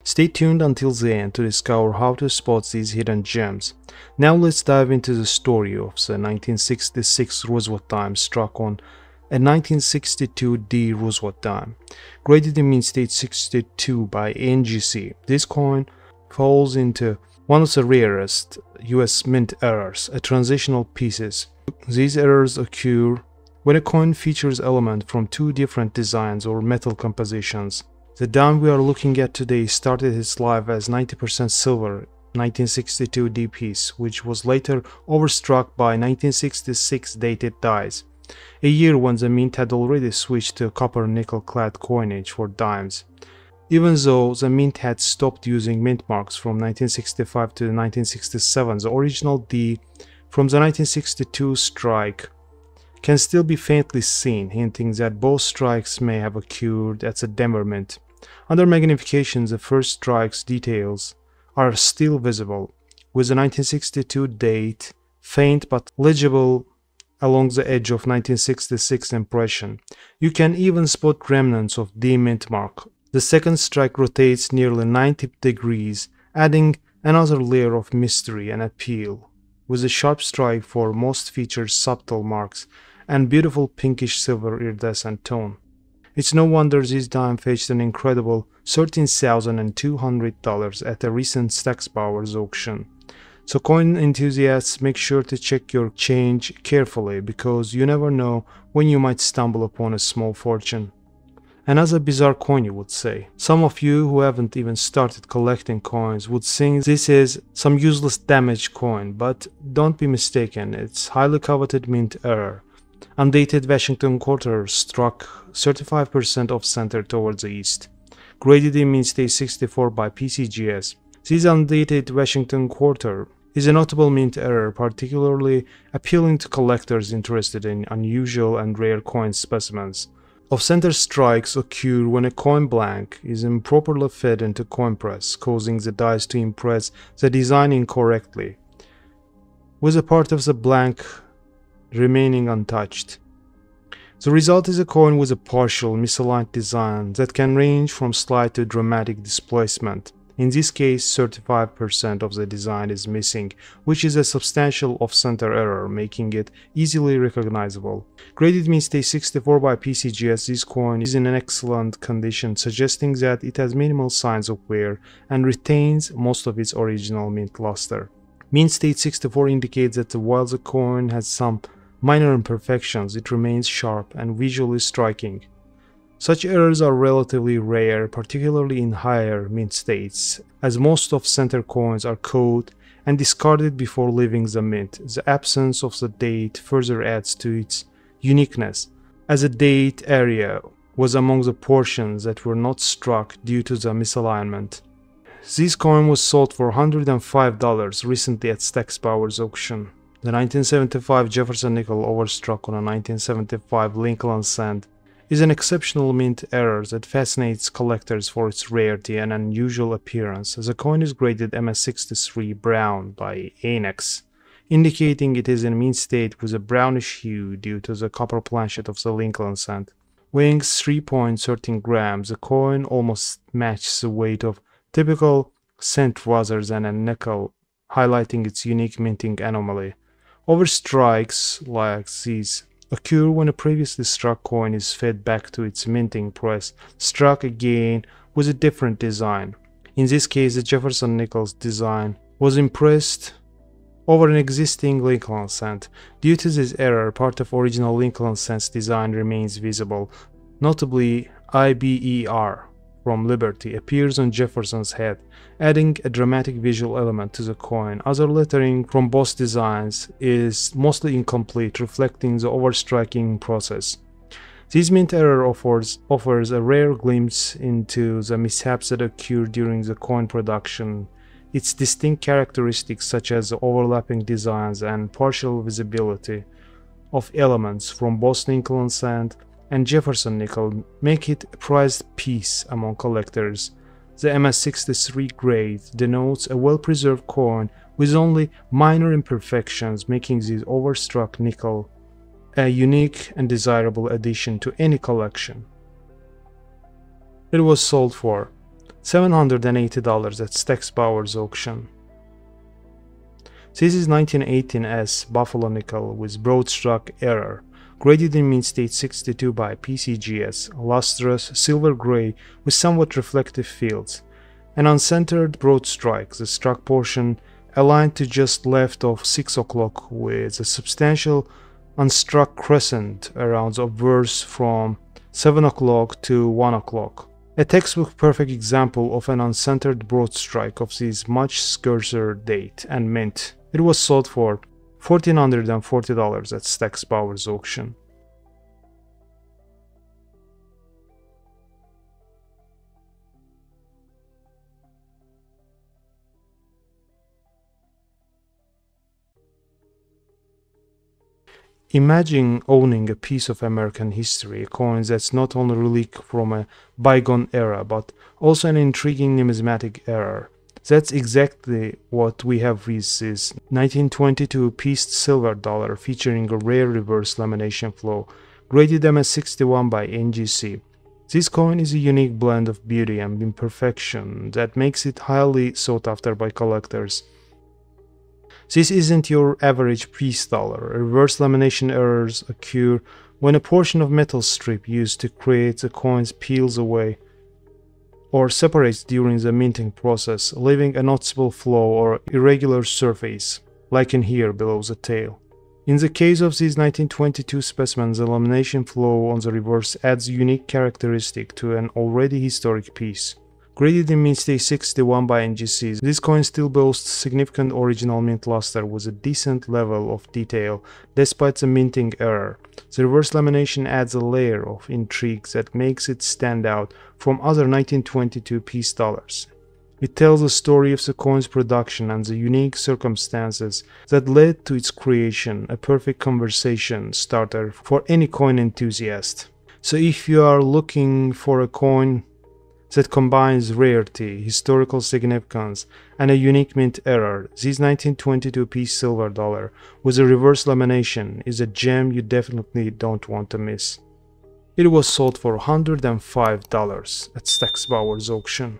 Stay tuned until the end to discover how to spot these hidden gems. Now let's dive into the story of the 1966 Roosevelt dime struck on a 1962 D Roosevelt dime, graded in mint state 62 by NGC. This coin falls into one of the rarest US mint errors, a transitional pieces. These errors occur when a coin features elements from two different designs or metal compositions. The dime we are looking at today started its life as 90% silver 1962 D piece, which was later overstruck by 1966 dated dies, a year when the mint had already switched to copper nickel clad coinage for dimes. Even though the mint had stopped using mint marks from 1965 to 1967, the original D from the 1962 strike can still be faintly seen, hinting that both strikes may have occurred at the Denver Mint. Under magnification, the first strike's details are still visible, with the 1962 date faint but legible along the edge of 1966 impression. You can even spot remnants of D mint mark. The second strike rotates nearly 90 degrees, adding another layer of mystery and appeal, with a sharp strike for most features subtle marks and beautiful pinkish silver iridescent tone. It's no wonder this dime fetched an incredible $13,200 at a recent Stax Bowers auction. So coin enthusiasts, make sure to check your change carefully, because you never know when you might stumble upon a small fortune. Another bizarre coin, you would say. Some of you who haven't even started collecting coins would think this is some useless damaged coin, but don't be mistaken, it's highly coveted mint error. Undated Washington quarter struck 35% off center towards the east, graded in mint state 64 by PCGS. This undated Washington quarter is a notable mint error, particularly appealing to collectors interested in unusual and rare coin specimens. Off-center strikes occur when a coin blank is improperly fed into coin press, causing the dies to impress the design incorrectly, with a part of the blank remaining untouched. The result is a coin with a partial misaligned design that can range from slight to dramatic displacement. In this case, 35% of the design is missing, which is a substantial off-center error, making it easily recognizable. Graded mint state 64 by PCGS, this coin is in an excellent condition, suggesting that it has minimal signs of wear and retains most of its original mint luster. Mint state 64 indicates that while the coin has some minor imperfections, it remains sharp and visually striking. Such errors are relatively rare, particularly in higher mint states, as most off-center coins are caught and discarded before leaving the mint. The absence of the date further adds to its uniqueness, as the date area was among the portions that were not struck due to the misalignment. This coin was sold for $105 recently at Stax Bowers auction. The 1975 Jefferson nickel overstruck on a 1975 Lincoln cent is an exceptional mint error that fascinates collectors for its rarity and unusual appearance. The coin is graded MS63 brown by ANEX, indicating it is in mint state with a brownish hue due to the copper planchet of the Lincoln cent. Weighing 3.13 grams, the coin almost matches the weight of typical cent rather than a nickel, highlighting its unique minting anomaly. Overstrikes like these occur when a previously struck coin is fed back to its minting press, struck again with a different design. In this case, the Jefferson nickel's design was impressed over an existing Lincoln cent. Due to this error, part of original Lincoln cent's design remains visible. Notably, IBER from Liberty appears on Jefferson's head, adding a dramatic visual element to the coin. Other lettering from both designs is mostly incomplete, reflecting the overstriking process. This mint error offers a rare glimpse into the mishaps that occur during the coin production. Its distinct characteristics, such as the overlapping designs and partial visibility of elements from both Lincoln cent and Jefferson nickel, make it a prized piece among collectors. The MS63 grade denotes a well-preserved coin with only minor imperfections, making this overstruck nickel a unique and desirable addition to any collection. It was sold for $780 at Stack's Bowers auction. This is 1918S Buffalo nickel with broad stroke error, graded in mint state 62 by PCGS, lustrous silver gray with somewhat reflective fields. An uncentered broad strike, the struck portion aligned to just left of 6 o'clock with a substantial unstruck crescent around the obverse from 7 o'clock to 1 o'clock. A textbook perfect example of an uncentered broad strike of this much scarcer date and mint. It was sold for $1,440 at Stack's Bowers auction. Imagine owning a piece of American history, a coin that's not only a relic from a bygone era, but also an intriguing numismatic era. That's exactly what we have with this 1922 pieced silver dollar featuring a rare reverse lamination flow, graded MS61 by NGC. This coin is a unique blend of beauty and imperfection that makes it highly sought after by collectors. This isn't your average piece dollar. Reverse lamination errors occur when a portion of metal strip used to create the coins peels away or separates during the minting process, leaving a noticeable flow or irregular surface, like in here below the tail. In the case of these 1922 specimens, the lamination flow on the reverse adds a unique characteristic to an already historic piece. Graded in mint state 61 by NGC, this coin still boasts significant original mint luster with a decent level of detail despite the minting error. The reverse lamination adds a layer of intrigue that makes it stand out from other 1922 piece dollars. It tells the story of the coin's production and the unique circumstances that led to its creation, a perfect conversation starter for any coin enthusiast. So if you are looking for a coin that combines rarity, historical significance, and a unique mint error, this 1922 piece silver dollar with a reverse lamination is a gem you definitely don't want to miss. It was sold for $105 at Stack's Bowers auction.